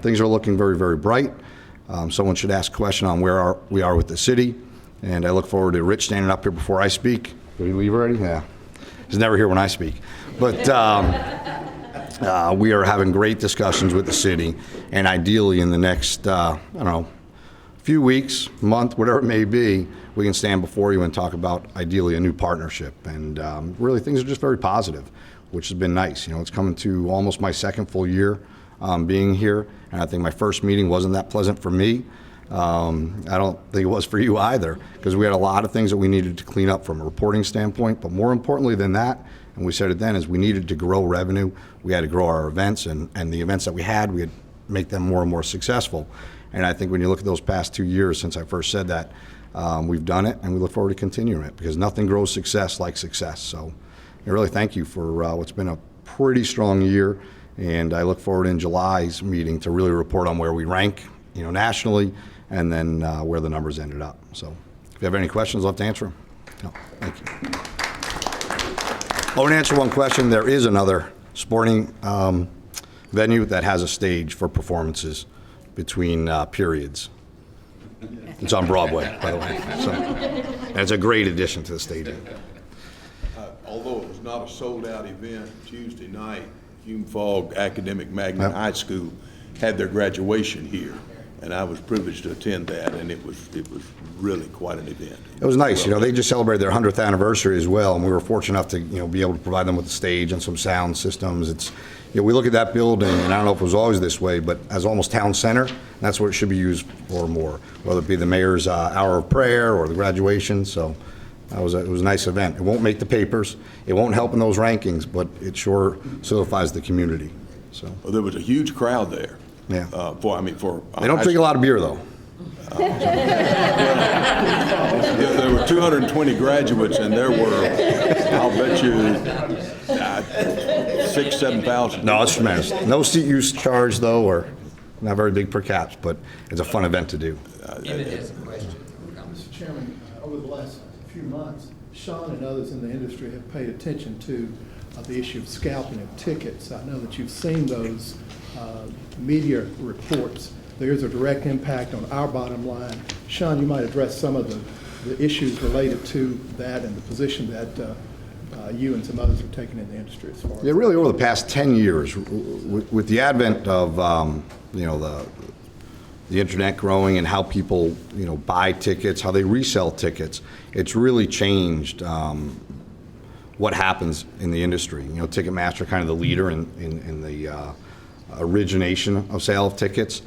things are looking very, very bright. Someone should ask a question on where we are with the city. And I look forward to Rich standing up here before I speak. Did he leave already? Yeah. He's never here when I speak. But we are having great discussions with the city. And ideally in the next, few weeks, month, whatever it may be, we can stand before you and talk about ideally a new partnership. And really things are just very positive, which has been nice. It's coming to almost my second full year being here, and I think my first meeting wasn't that pleasant for me. I don't think it was for you either, because we had a lot of things that we needed to clean up from a reporting standpoint, but more importantly than that, and we said it then, is we needed to grow revenue. We had to grow our events, and the events that we had to make them more and more successful. And I think when you look at those past 2 years since I first said that, we've done it, and we look forward to continuing it, because nothing grows success like success. So I really thank you for what's been a pretty strong year, and I look forward in July's meeting to really report on where we rank, nationally, and then where the numbers ended up. So if you have any questions, I'll have to answer them. No, thank you. I want to answer one question. There is another sporting venue that has a stage for performances between periods. It's on Broadway, by the way. So, and it's a great addition to the stadium. Although it was not a sold-out event, Tuesday night, Hume Fogg Academic Magnet High School had their graduation here, and I was privileged to attend that, and it was really quite an event. It was nice. They just celebrated their 100th anniversary as well, and we were fortunate enough to be able to provide them with a stage and some sound systems. It's we look at that building, and I don't know if it was always this way, but as almost town center, and that's what it should be used for more, whether it be the mayor's hour of prayer or the graduation. So it was a nice event. It won't make the papers. It won't help in those rankings, but it sure solidifies the community. So there was a huge crowd there. Yeah. They don't drink a lot of beer, though. There were 220 graduates, and there were, I'll bet you, 6,000, 7,000. No, it's tremendous. No seat use charge, though, or not very big per caps, but it's a fun event to do. Mr. Chairman, over the last few months, Sean and others in the industry have paid attention to the issue of scalping of tickets. I know that you've seen those media reports. There's a direct impact on our bottom line. Sean, you might address some of the issues related to that and the position that you and some others have taken in the industry as far as. Yeah, really over the past 10 years, with the advent of, the internet growing and how people, buy tickets, how they resell tickets, it's really changed what happens in the industry. Ticketmaster, kind of the leader in the origination of sale of tickets,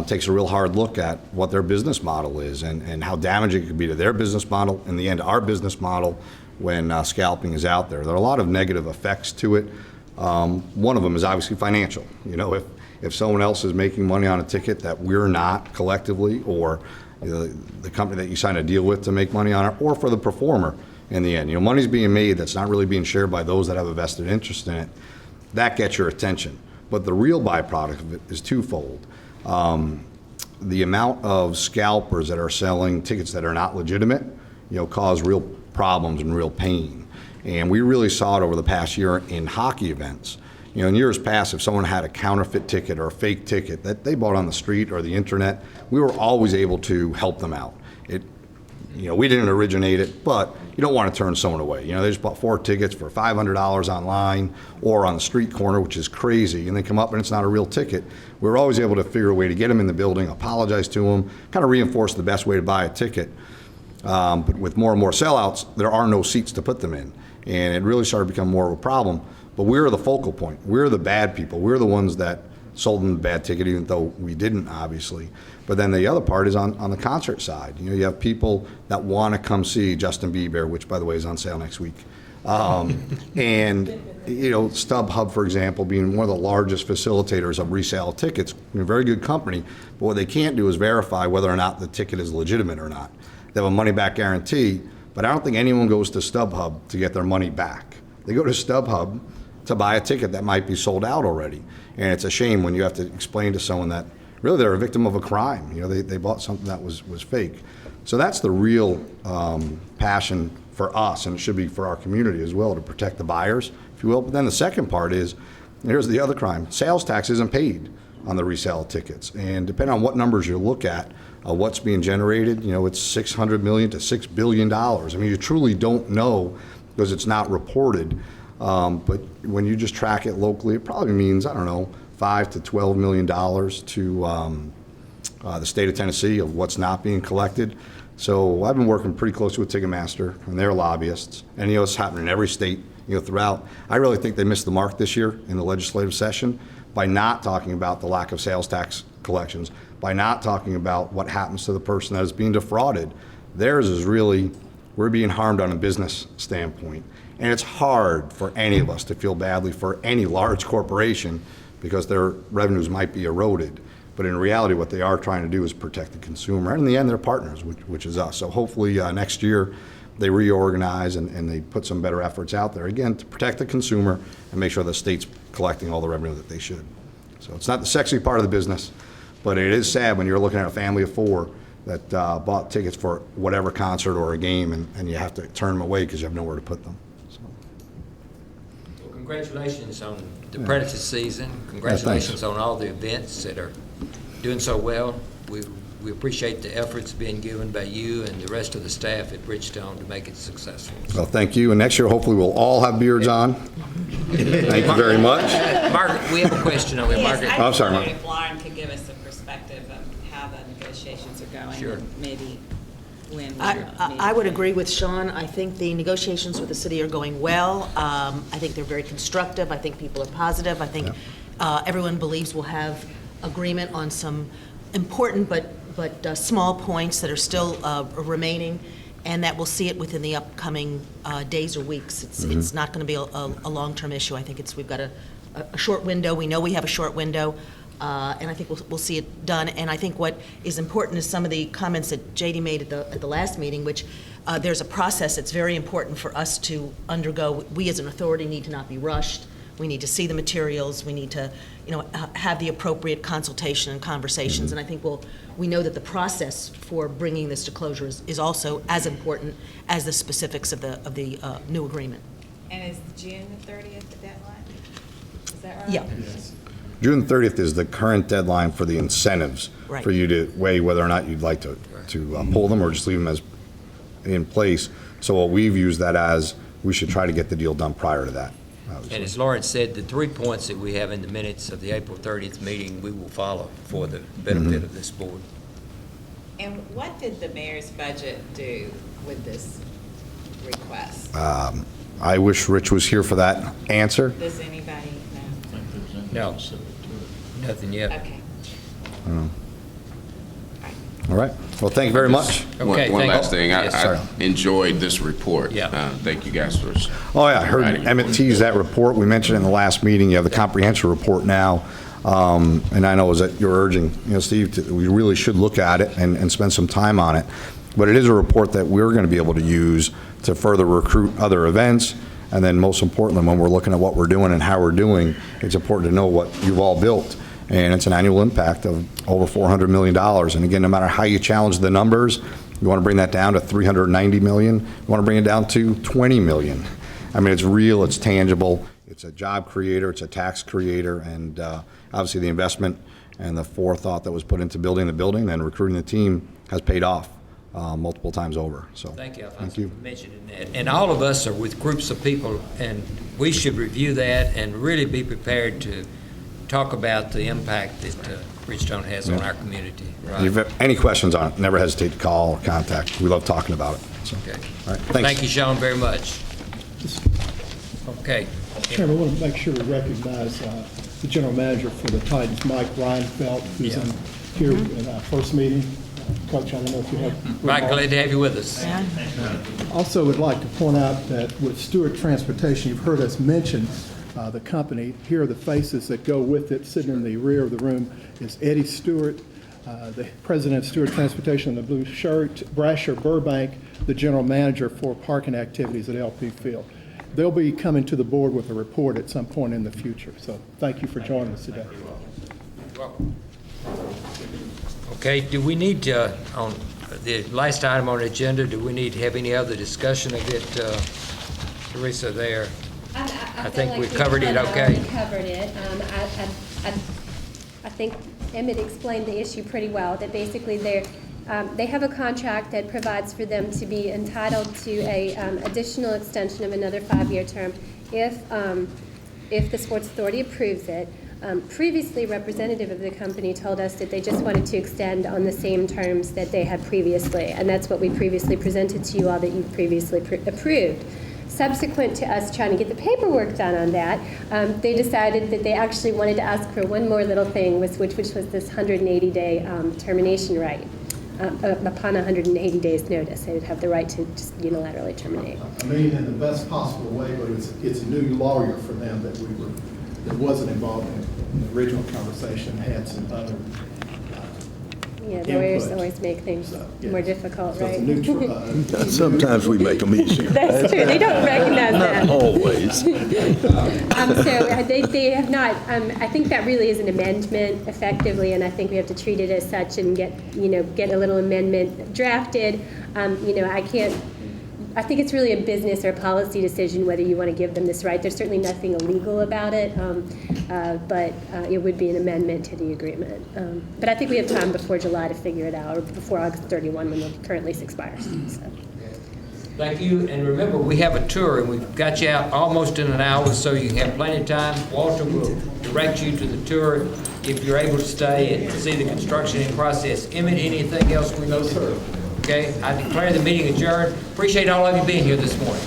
takes a real hard look at what their business model is and how damaging it could be to their business model, in the end, our business model, when scalping is out there. There are a lot of negative effects to it. One of them is obviously financial. If someone else is making money on a ticket that we're not collectively, or the company that you sign a deal with to make money on it, or for the performer in the end. Money's being made that's not really being shared by those that have a vested interest in it. That gets your attention. But the real byproduct of it is twofold. The amount of scalpers that are selling tickets that are not legitimate, cause real problems and real pain. And we really saw it over the past year in hockey events. In years past, if someone had a counterfeit ticket or a fake ticket that they bought on the street or the internet, we were always able to help them out. We didn't originate it, but you don't want to turn someone away. They just bought 4 tickets for $500 online or on the street corner, which is crazy, and they come up and it's not a real ticket. We were always able to figure a way to get them in the building, apologize to them, kind of reinforce the best way to buy a ticket. But with more and more sellouts, there are no seats to put them in, and it really started to become more of a problem. But we're the focal point. We're the bad people. We're the ones that sold them the bad ticket, even though we didn't, obviously. But then the other part is on the concert side. You know, you have people that want to come see Justin Bieber, which, by the way, is on sale next week. And, you know, StubHub, for example, being one of the largest facilitators of resale tickets, a very good company, but what they can't do is verify whether or not the ticket is legitimate or not. They have a money-back guarantee, but I don't think anyone goes to StubHub to get their money back. They go to StubHub to buy a ticket that might be sold out already. And it's a shame when you have to explain to someone that really they're a victim of a crime. You know, they bought something that was fake. So that's the real passion for us, and it should be for our community as well, to protect the buyers, if you will. But then the second part is, and here's the other crime, sales tax isn't paid on the resale tickets. And depending on what numbers you look at, what's being generated, you know, it's $600 million to $6 billion. I mean, you truly don't know because it's not reported. But when you just track it locally, it probably means, I don't know, $5 to $12 million to the state of Tennessee of what's not being collected. So I've been working pretty closely with Ticketmaster and their lobbyists, and you know, it's happening in every state, you know, throughout. I really think they missed the mark this year in the legislative session by not talking about the lack of sales tax collections, by not talking about what happens to the person that is being defrauded. Theirs is really, we're being harmed on a business standpoint. And it's hard for any of us to feel badly for any large corporation because their revenues might be eroded. But in reality, what they are trying to do is protect the consumer. And in the end, they're partners, which is us. So hopefully next year they reorganize and they put some better efforts out there, again, to protect the consumer and make sure the state's collecting all the revenue that they should. So it's not the sexy part of the business, but it is sad when you're looking at a family of four that bought tickets for whatever concert or a game, and you have to turn them away because you have nowhere to put them. Well, congratulations on the Predator season. Congratulations on all the events that are doing so well. We appreciate the efforts being given by you and the rest of the staff at Bridgestone to make it successful. Well, thank you. And next year, hopefully, we'll all have beards on. Thank you very much. Margaret, we have a question over here. Margaret. I'm sorry, Margaret. If Lauren could give us a perspective of how the negotiations are going. Sure. And maybe when I would agree with Sean. I think the negotiations with the city are going well. I think they're very constructive. I think people are positive. I think everyone believes we'll have agreement on some important but small points that are still remaining, and that we'll see it within the upcoming days or weeks. It's not going to be a long-term issue. I think we've got a short window. We know we have a short window, and I think we'll see it done. And I think what is important is some of the comments that JD made at the last meeting, which there's a process that's very important for us to undergo. We as an authority need to not be rushed. We need to see the materials. We need to, have the appropriate consultation and conversations. And I think we know that the process for bringing this to closure is also as important as the specifics of the new agreement. And is June the 30th the deadline? Is that right? Yeah. June 30th is the current deadline for the incentives, Right. for you to weigh whether or not you'd like to pull them or just leave them as in place. So what we've used that as, we should try to get the deal done prior to that. And as Lawrence said, the 3 points that we have in the minutes of the April 30th meeting, we will follow for the benefit of this board. And what did the mayor's budget do with this request? I wish Rich was here for that answer. Does anybody know? No, nothing yet. Okay. All right. Well, thank you very much. Okay, One thank last you. thing. Yes, I sir. enjoyed this report. Yeah. Thank you guys for. Oh, yeah, I heard providing Emmett it. tease that report. We mentioned it in the last meeting. You have the comprehensive report now. And I know it was at your urging, Steve, we really should look at it and spend some time on it. But it is a report that we're going to be able to use to further recruit other events. And then most importantly, when we're looking at what we're doing and how we're doing, it's important to know what you've all built. And it's an annual impact of over $400 million. And again, no matter how you challenge the numbers, you want to bring that down to $390 million, you want to bring it down to $20 million. I mean, it's real, it's tangible, it's a job creator, it's a tax creator, and obviously the investment and the forethought that was put into building the building and recruiting the team has paid off multiple times over. So Thank you, Thank you. for mentioning that. And all of us are with groups of people, and we should review that and really be prepared to talk about the impact that Bridgestone has on our community. If you have any questions on it, never hesitate to call or contact. We love talking about it. So, Okay. all right, thanks. Thank you, Sean, very much. Okay. Chairman, I want to make sure we recognize the general manager for the Titans, Mike Reinfeldt, who's here in our first meeting. Coach, I don't know if you have... Mike, glad to have you with us. Also would like to point out that with Stewart Transportation, you've heard us mention the company. Here are the faces that go with it. Sitting in the rear of the room is Eddie Stewart, the president of Stewart Transportation in the blue shirt, Brasher Burbank, the general manager for parking activities at LP Field. They'll be coming to the board with a report at some point in the future. So thank you for joining us today. Okay, do we need to, on the last item on the agenda, do we need to have any other discussion of it, Teresa, there? I think we covered it okay. We covered it. I think Emmett explained the issue pretty well, that basically they have a contract that provides for them to be entitled to a additional extension of another 5-year term if the Sports Authority approves it. Previously, a representative of the company told us that they just wanted to extend on the same terms that they had previously, and that's what we previously presented to you all that you previously approved. Subsequent to us trying to get the paperwork done on that, they decided that they actually wanted to ask for one more little thing, which was this 180-day termination right. Upon 180 days notice, they would have the right to just unilaterally terminate. I mean, in the best possible way, but it's a new lawyer for them that wasn't involved in the original conversation, had some other Yeah, lawyers input. always make things yes. more difficult, So right? it's a new Sometimes we make them easier. That's true, they don't recognize that. Not always. So they have not, I think that really is an amendment effectively, and I think we have to treat it as such and get a little amendment drafted. I think it's really a business or policy decision whether you want to give them this right. There's certainly nothing illegal about it, but it would be an amendment to the agreement. But I think we have time before July to figure it out, or before August 31 when the current lease expires. So. Thank you, and remember, we have a tour, and we've got you out almost in an hour, so you have plenty of time. Walter will direct you to the tour if you're able to stay and see the construction in process. Emmett, anything else we know? No, sir. Okay, I declare the meeting adjourned. Appreciate all of you being here this morning.